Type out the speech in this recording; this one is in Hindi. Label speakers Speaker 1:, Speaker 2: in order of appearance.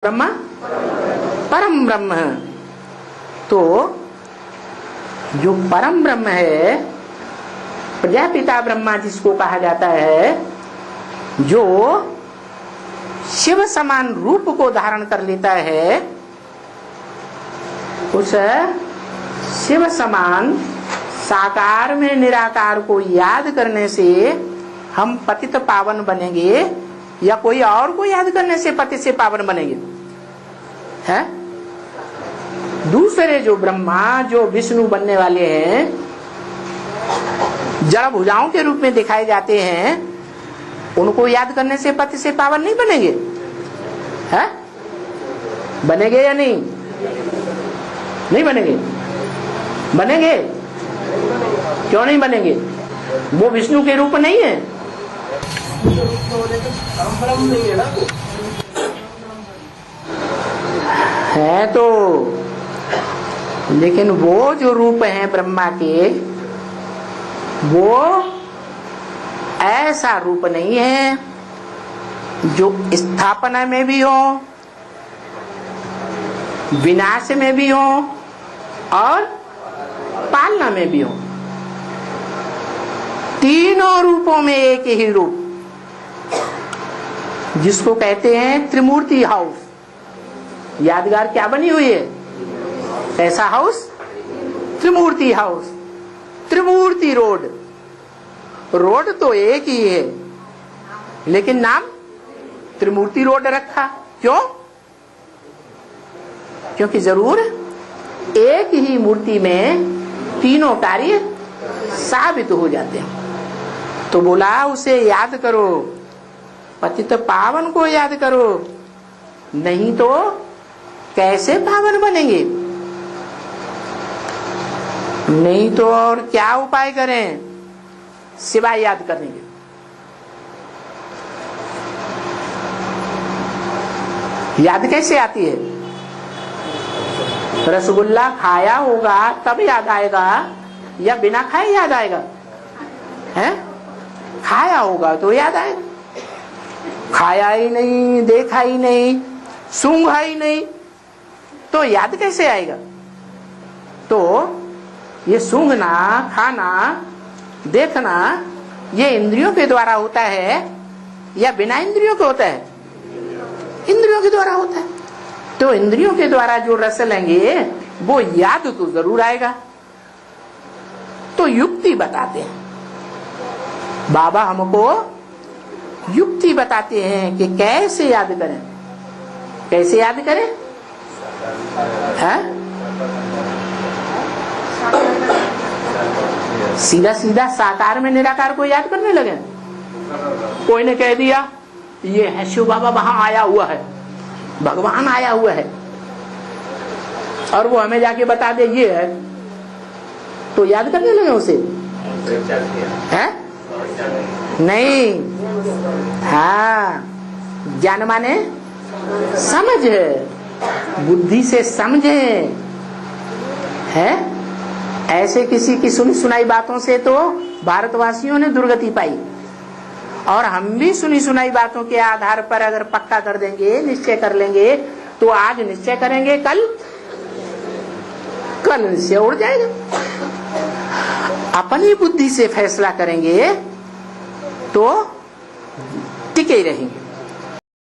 Speaker 1: ब्रह्म परम ब्रह्म। तो जो परम ब्रह्म है, प्रजापिता ब्रह्मा जिसको कहा जाता है, जो शिव समान रूप को धारण कर लेता है, उस शिव समान साकार में निराकार को याद करने से हम पतित पावन बनेंगे, या कोई और को याद करने से पतित से पावन बनेंगे? है दूसरे जो ब्रह्मा, जो विष्णु बनने वाले हैं, जड़ भुजाओं के रूप में दिखाए जाते हैं, उनको याद करने से पति से पावन नहीं बनेंगे? है बनेंगे या नहीं? नहीं बनेंगे। बनेंगे? क्यों नहीं बनेंगे? वो विष्णु के रूप नहीं है। है तो, लेकिन वो जो रूप है ब्रह्मा के, वो ऐसा रूप नहीं है जो स्थापना में भी हो, विनाश में भी हो और पालना में भी हो। तीनों रूपों में एक ही रूप, जिसको कहते हैं त्रिमूर्ति हाउस। यादगार क्या बनी हुई है? कैसा हाउस? त्रिमूर्ति हाउस। त्रिमूर्ति रोड। रोड तो एक ही है, लेकिन नाम त्रिमूर्ति रोड रखा। क्यों? क्योंकि जरूर एक ही मूर्ति में तीनों कार्य साबित हो जाते हैं। तो बोला उसे याद करो, पतित पावन को याद करो, नहीं तो कैसे पावन बनेंगे? नहीं तो और क्या उपाय करें सिवाय याद करने के? याद कैसे आती है? रसगुल्ला खाया होगा तब याद आएगा, या बिना खाए याद आएगा? है खाया होगा तो याद आएगा। खाया ही नहीं, देखा ही नहीं, सूंघा ही नहीं, तो याद कैसे आएगा? तो ये सूंघना, खाना, देखना, ये इंद्रियों के द्वारा होता है या बिना इंद्रियों के होता है? इंद्रियों के द्वारा होता है। तो इंद्रियों के द्वारा जो रस लेंगे वो याद तो जरूर आएगा। तो युक्ति बताते हैं बाबा, हमको युक्ति बताते हैं कि कैसे याद करें। कैसे याद करें? है सीधा सीधा साकार में निराकार को याद करने लगे। कोई ने कह दिया ये है शिव बाबा, वहां आया हुआ है, भगवान आया हुआ है, और वो हमें जाके बता दे ये है, तो याद करने लगे उसे? है नहीं। हाँ, ज्ञान माने समझ है, बुद्धि से समझे। है ऐसे किसी की सुनी सुनाई बातों से तो भारतवासियों ने दुर्गति पाई, और हम भी सुनी सुनाई बातों के आधार पर अगर पक्का कर देंगे, निश्चय कर लेंगे, तो आज निश्चय करेंगे, कल निश्चय उड़ जाएगा। अपनी बुद्धि से फैसला करेंगे तो टिके रहेंगे।